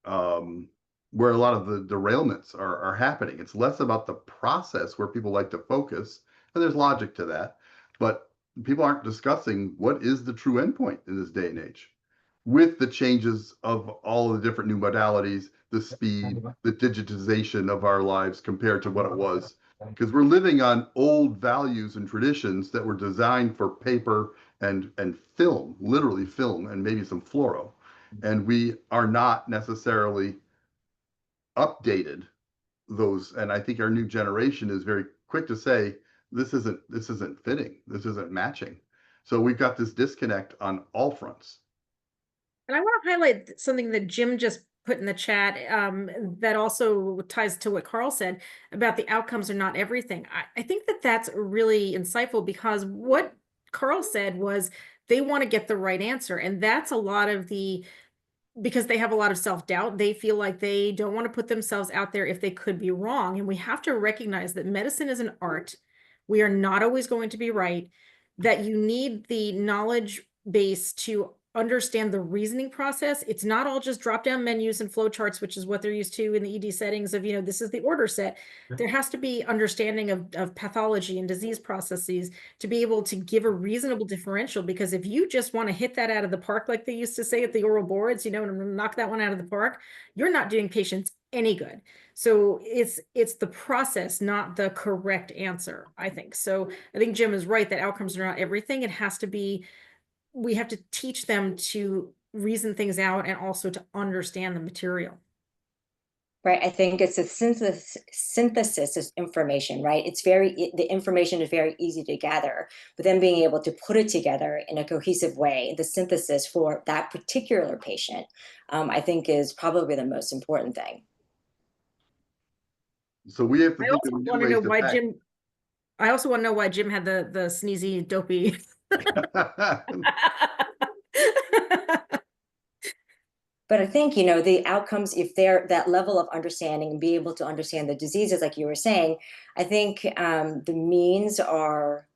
where a lot of the derailments are happening. It's less about the process where people like to focus, and there's logic to that, but people aren't discussing what is the true endpoint in this day and age with the changes of all of the different new modalities, the speed, the digitization of our lives compared to what it was. Because we're living on old values and traditions that were designed for paper and film, literally film, and maybe some fluoro. And we are not necessarily updated those. And I think our new generation is very quick to say, this isn't fitting, this isn't matching. So we've got this disconnect on all fronts. And I want to highlight something that Jim just put in the chat that also ties to what Carl said about the outcomes are not everything. I think that that's really insightful, because what Carl said was they want to get the right answer. And that's a lot of because they have a lot of self-doubt. They feel like they don't want to put themselves out there if they could be wrong. And we have to recognize that medicine is an art. We are not always going to be right, that you need the knowledge base to understand the reasoning process. It's not all just drop down menus and flow charts, which is what they're used to in the ED settings of, this is the order set. There has to be understanding of pathology and disease processes to be able to give a reasonable differential. Because if you just want to hit that out of the park, like they used to say at the oral boards, and knock that one out of the park, you're not doing patients any good. So it's the process, not the correct answer, I think. So I think Jim is right that outcomes are not everything. It has to be, we have to teach them to reason things out and also to understand the material. Right. I think it's a synthesis of information, right? The information is very easy to gather, but then being able to put it together in a cohesive way, the synthesis for that particular patient, I think is probably the most important thing. So we have to I think also of new want to ways know to why back. Jim. I also want to know why Jim had the sneezy, dopey. But I think, the outcomes, if they're that level of understanding and be able to understand the diseases, like you were saying, I think the means are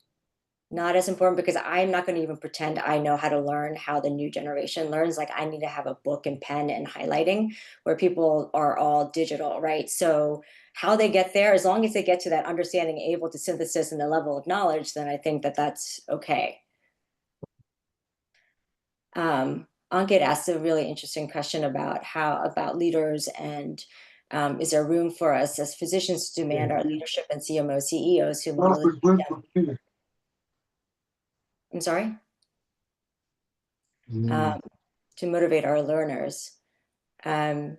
not as important, because I'm not going to even pretend I know how to learn how the new generation learns. Like I need to have a book and pen and highlighting, where people are all digital, right? So how they get there, as long as they get to that understanding, able to synthesis and the level of knowledge, then I think that that's okay. Ankit asked a really interesting question about leaders, and is there room for us as physicians to demand our leadership and CMOs, CEOs who I'm sorry? To motivate our learners. That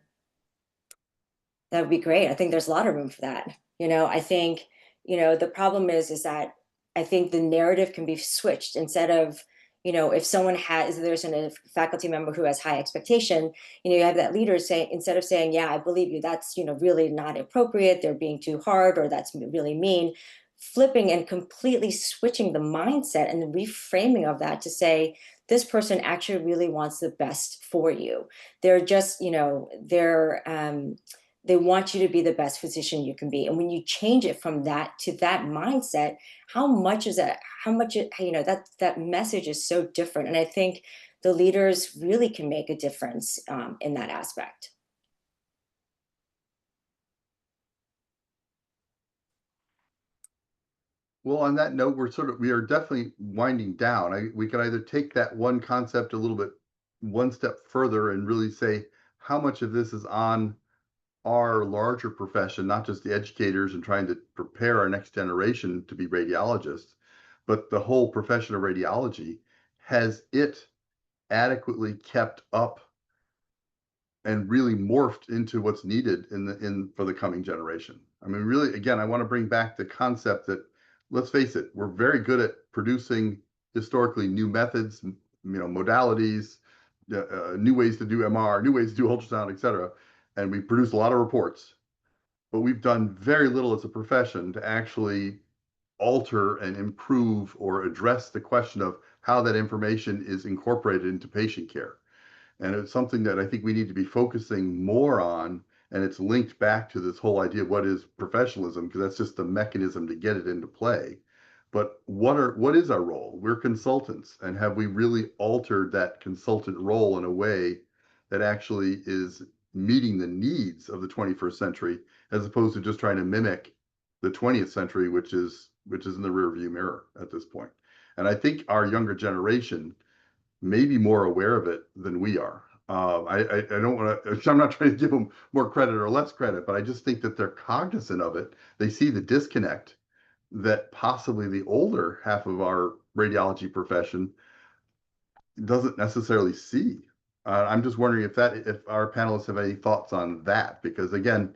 would be great. I think there's a lot of room for that. I think, the problem is that I think the narrative can be switched. Instead of, if there's a faculty member who has high expectation, you have that leader say, instead of saying, yeah, I believe you, that's, really not appropriate, they're being too hard, or that's really mean, flipping and completely switching the mindset and the reframing of that to say, this person actually really wants the best for you. They're just, they want you to be the best physician you can be. And when you change it from that to that mindset, how much that message is so different. And I think the leaders really can make a difference in that aspect. Well, on that note, we are definitely winding down. We can either take that one concept a little bit one step further and really say how much of this is on our larger profession, not just the educators and trying to prepare our next generation to be radiologists, but the whole profession of radiology. Has it adequately kept up and really morphed into what's needed for the coming generation? I mean, really, again, I want to bring back the concept that, let's face it, we're very good at producing historically new methods, modalities, new ways to do MR, new ways to do ultrasound, et cetera. And we produce a lot of reports, but we've done very little as a profession to actually alter and improve or address the question of how that information is incorporated into patient care. And it's something that I think we need to be focusing more on. And it's linked back to this whole idea of what is professionalism, because that's just the mechanism to get it into play. But what is our role? We're consultants. And have we really altered that consultant role in a way that actually is meeting the needs of the 21st century, as opposed to just trying to mimic the 20th century, which is in the rearview mirror at this point? And I think our younger generation may be more aware of it than we are. I don't want to, I'm not trying to give them more credit or less credit, but I just think that they're cognizant of it. They see the disconnect that possibly the older half of our radiology profession doesn't necessarily see. I'm just wondering if our panelists have any thoughts on that, because again,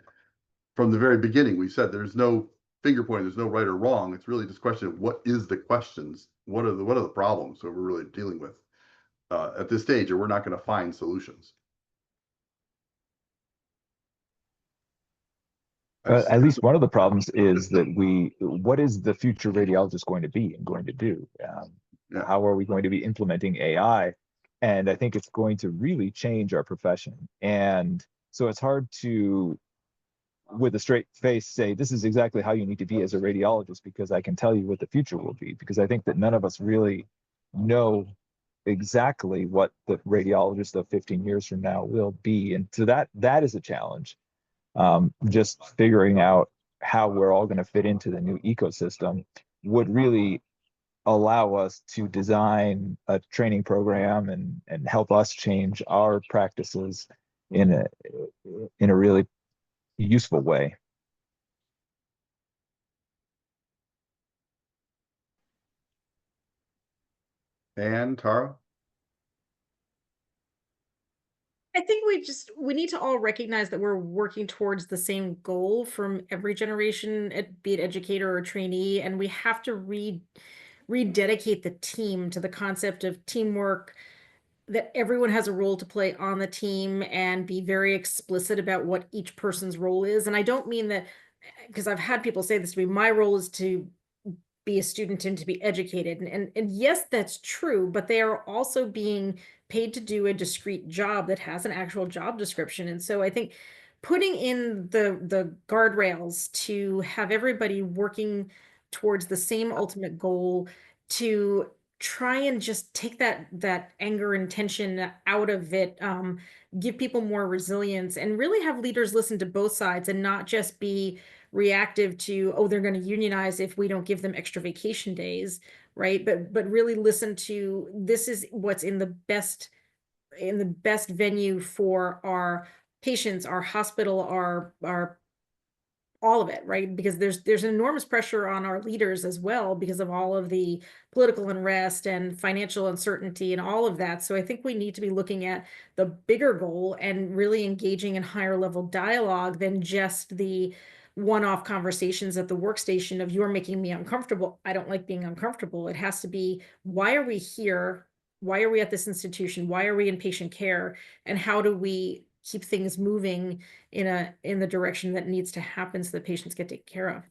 from the very beginning, we said there's no finger pointing, there's no right or wrong. It's really just a question of what is the questions, what are the problems that we're really dealing with at this stage, or we're not going to find solutions. At least one of the problems is that what is the future radiologist going to be and going to do? Yeah. How are we going to be implementing AI? And I think it's going to really change our profession. And so it's hard to, with a straight face, say, this is exactly how you need to be as a radiologist, because I can tell you what the future will be, because I think that none of us really know exactly what the radiologist of 15 years from now will be. And so that is a challenge. Just figuring out how we're all going to fit into the new ecosystem would really allow us to design a training program and help us change our practices in a really useful way. And Tara? I think we need to all recognize that we're working towards the same goal from every generation, be it educator or trainee, and we have to rededicate the team to the concept of teamwork, that everyone has a role to play on the team, and be very explicit about what each person's role is. And I don't mean that, because I've had people say this to me, my role is to be a student and to be educated. And yes, that's true, but they are also being paid to do a discrete job that has an actual job description. And so I think putting in the guardrails to have everybody working towards the same ultimate goal, to try and just take that anger and tension out of it, give people more resilience, and really have leaders listen to both sides and not just be reactive to, oh, they're going to unionize if we don't give them extra vacation days, right? But really listen to, this is what's in the best venue for our patients, our hospital, our all of it, right? Because there's an enormous pressure on our leaders as well, because of all of the political unrest and financial uncertainty and all of that. So I think we need to be looking at the bigger goal and really engaging in higher level dialogue than just the one-off conversations at the workstation of, you're making me uncomfortable. I don't like being uncomfortable. It has to be, why are we here? Why are we at this institution? Why are we in patient care? And how do we keep things moving in the direction that needs to happen so that patients get taken care of?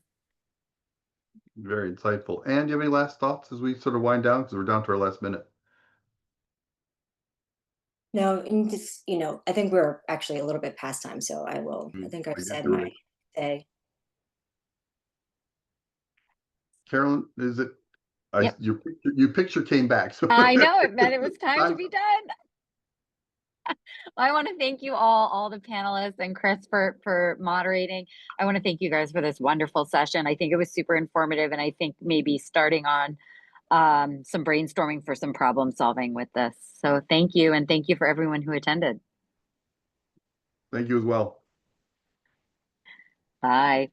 Very insightful. And do you have any last thoughts as we sort of wind down, because we're down to our last minute? No, and just, I think we're actually a little bit past time, so I think I've said my say. Carolyn, is it? Yep. Your picture came back. So I know, it meant it was time to be done. I want to thank you all the panelists, and Chris for moderating. I want to thank you guys for this wonderful session. I think it was super informative, and I think maybe starting on some brainstorming for some problem solving with this. So thank you, and thank you for everyone who attended. Thank you as well. Bye.